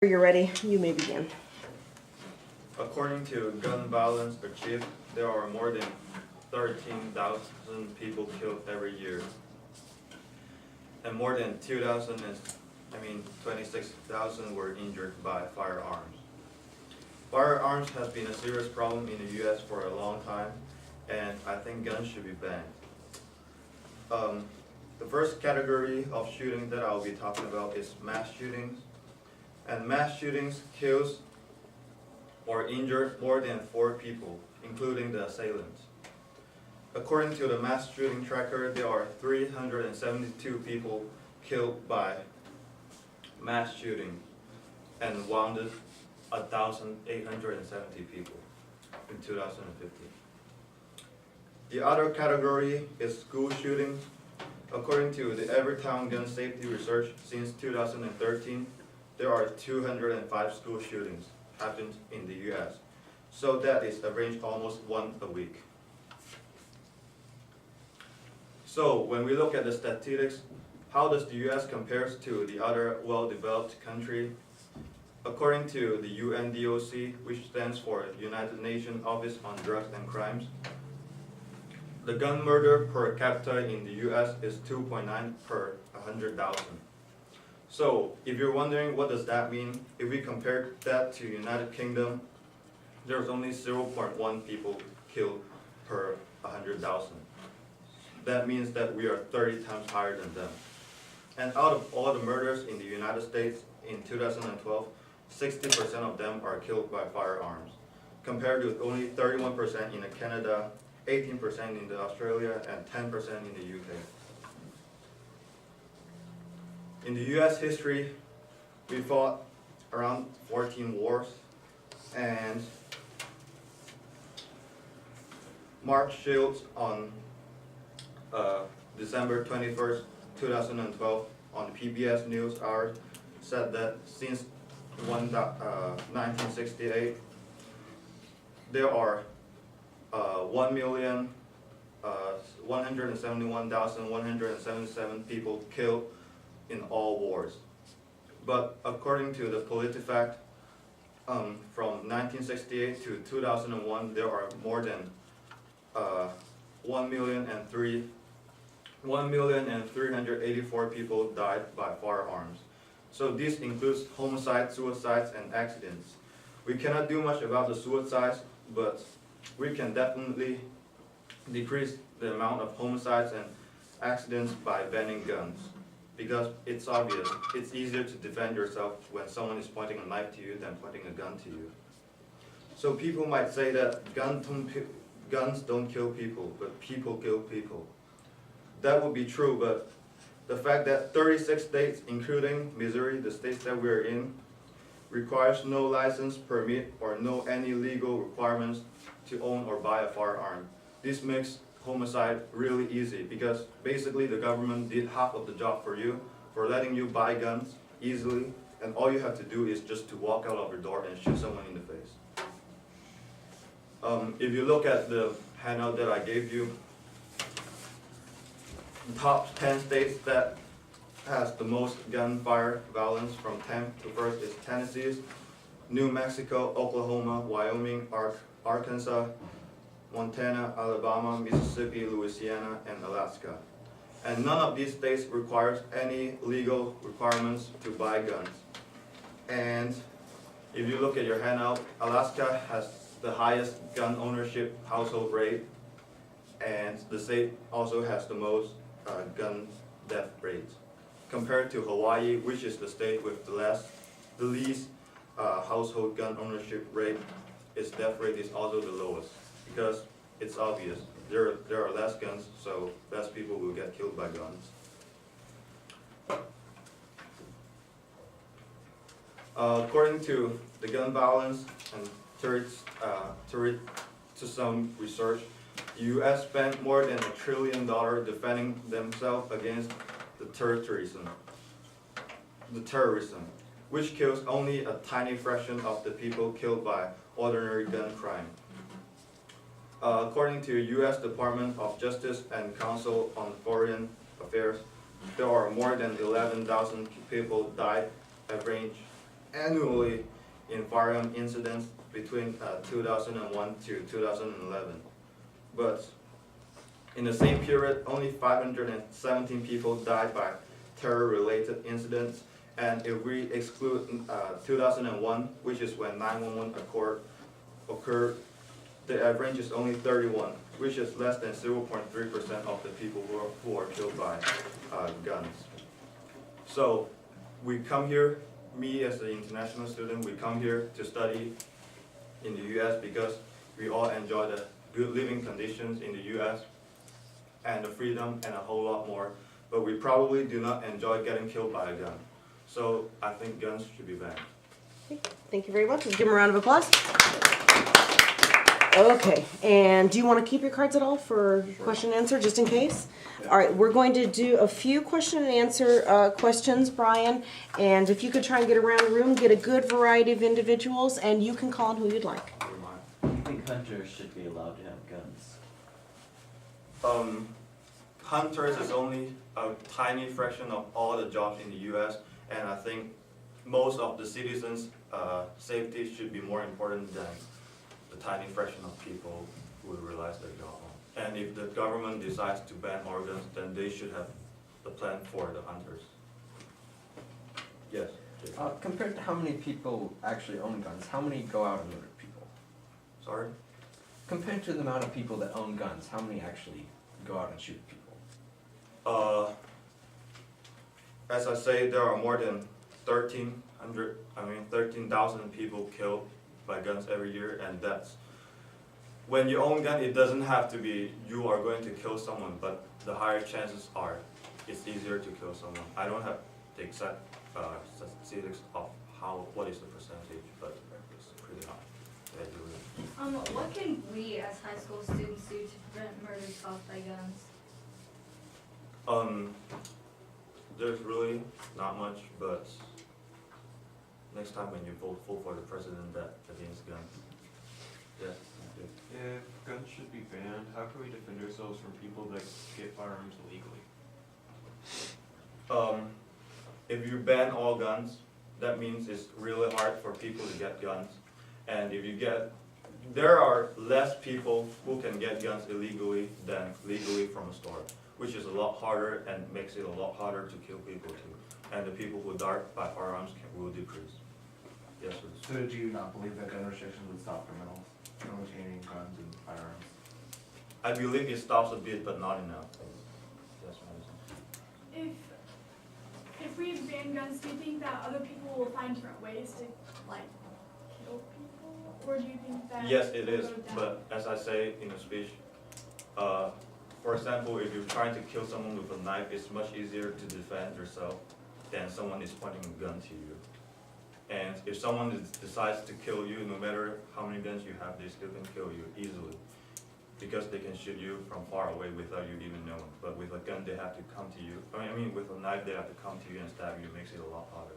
You're ready, you may begin. According to Gun Violence Achieved, there are more than 13,000 people killed every year, and more than 26,000 were injured by firearms. Firearms has been a serious problem in the U.S. for a long time, and I think guns should be banned. The first category of shooting that I'll be talking about is mass shootings. And mass shootings kills or injure more than 4 people, including the assailants. According to the mass shooting tracker, there are 372 people killed by mass shooting and wounded 1,870 people in 2015. The other category is school shootings. According to the Everytown Gun Safety Research, since 2013, there are 205 school shootings happened in the U.S. So that is average almost one a week. So when we look at the statistics, how does the U.S. compares to the other well-developed country? According to the UNDOC, which stands for United Nations Office on Drugs and Crimes, the gun murder per capita in the U.S. is 2.9 per 100,000. So, if you're wondering what does that mean, if we compare that to United Kingdom, there's only 0.1 people killed per 100,000. That means that we are 30 times higher than them. And out of all the murders in the United States in 2012, 60% of them are killed by firearms, compared to only 31% in Canada, 18% in Australia, and 10% in the UK. In the U.S. history, we fought around 14 wars and Mark Shields on December 21st, 2012 on PBS News Hour said that since 1968, there are 171,177 people killed in all wars. But according to the PolitiFact, from 1968 to 2001, there are more than 1,384 people died by firearms. So this includes homicides, suicides, and accidents. We cannot do much about the suicides, but we can definitely decrease the amount of homicides and accidents by banning guns. Because it's obvious, it's easier to defend yourself when someone is pointing a knife to you than pointing a gun to you. So people might say that guns don't kill people, but people kill people. That would be true, but the fact that 36 states, including Missouri, the states that we're in, requires no license, permit, or no any legal requirements to own or buy a firearm. This makes homicide really easy because basically the government did half of the job for you, for letting you buy guns easily, and all you have to do is just to walk out of your door and shoot someone in the face. If you look at the handout that I gave you, the top 10 states that has the most gunfire violence from 10th to 1st is Tennessee, New Mexico, Oklahoma, Wyoming, Arkansas, Montana, Alabama, Mississippi, Louisiana, and Alaska. And none of these states requires any legal requirements to buy guns. And if you look at your handout, Alaska has the highest gun ownership household rate, and the state also has the most gun death rates, compared to Hawaii, which is the state with the least household gun ownership rate. Its death rate is also the lowest. Because it's obvious, there are less guns, so less people will get killed by guns. According to the gun violence and terrorism research, the U.S. spent more than $1 trillion defending themselves against the terrorism, which kills only a tiny fraction of the people killed by ordinary gun crime. According to U.S. Department of Justice and Council on Foreign Affairs, there are more than 11,000 people died average annually in firearm incidents between 2001 to 2011. But in the same period, only 517 people died by terror-related incidents. And if we exclude 2001, which is when 911 occurred, the average is only 31, which is less than 0.3% of the people who are killed by guns. So we come here, me as an international student, we come here to study in the US because we all enjoy the good living conditions in the US and the freedom and a whole lot more, but we probably do not enjoy getting killed by a gun. So I think guns should be banned. Thank you very much. Let's give him a round of applause. Okay, and do you want to keep your cards at all for question and answer, just in case? Yeah. All right, we're going to do a few question and answer questions, Brian, and if you could try and get around the room, get a good variety of individuals, and you can call on who you'd like. I think hunters should be allowed to have guns. Hunters is only a tiny fraction of all the jobs in the US, and I think most of the citizens' safety should be more important than the tiny fraction of people who realize their job on. And if the government decides to ban all guns, then they should have the plan for the hunters. Yes. Compared to how many people actually own guns, how many go out and murder people? Sorry? Compared to the amount of people that own guns, how many actually go out and shoot people? As I say, there are more than 13,000 people killed by guns every year, and that's when you own a gun. It doesn't have to be you are going to kill someone, but the higher chances are it's easier to kill someone. I don't have the exact statistics of what is the percentage, but it's pretty high. What can we as high school students do to prevent murders caused by guns? There's really not much, but next time when you vote for the president that against guns. Yeah. If guns should be banned, how can we defend ourselves from people that get firearms illegally? If you ban all guns, that means it's really hard for people to get guns. And there are less people who can get guns illegally than legally from a store, which is a lot harder and makes it a lot harder to kill people too. And the people who die by firearms will decrease. Yes, sir. So do you not believe that gun restrictions would stop criminals from obtaining guns and firearms? I believe it stops a bit, but not enough. Yes, If we ban guns, do you think that other people will find different ways to kill people, or do you think that? yes, it is. But as I say in the speech, for example, if you're trying to kill someone with a knife, it's much easier to defend yourself than someone is pointing a gun to you. And if someone decides to kill you, no matter how many guns you have, they still can kill you easily, because they can shoot you from far away without you even knowing. But with a gun, they have to come to you. I mean, with a knife, they have to come to you and stab you. It makes it a lot harder.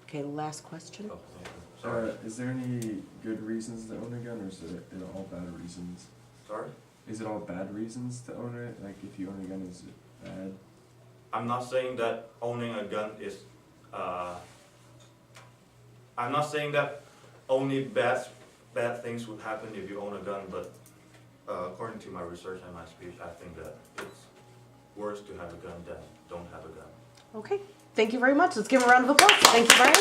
Okay, last question. Oh, yeah. Sorry. Is there any good reasons to own a gun, or is it all bad reasons? Sorry? Is it all bad reasons to own it? Like, if you own a gun, is it bad? I'm not saying that owning a gun is, I'm not saying that only bad things would happen if you own a gun, but according to my research and my speech, I think that it's worse to have a gun than don't have a gun. Okay, thank you very much. Let's give him a round of applause. Thank you, Brian.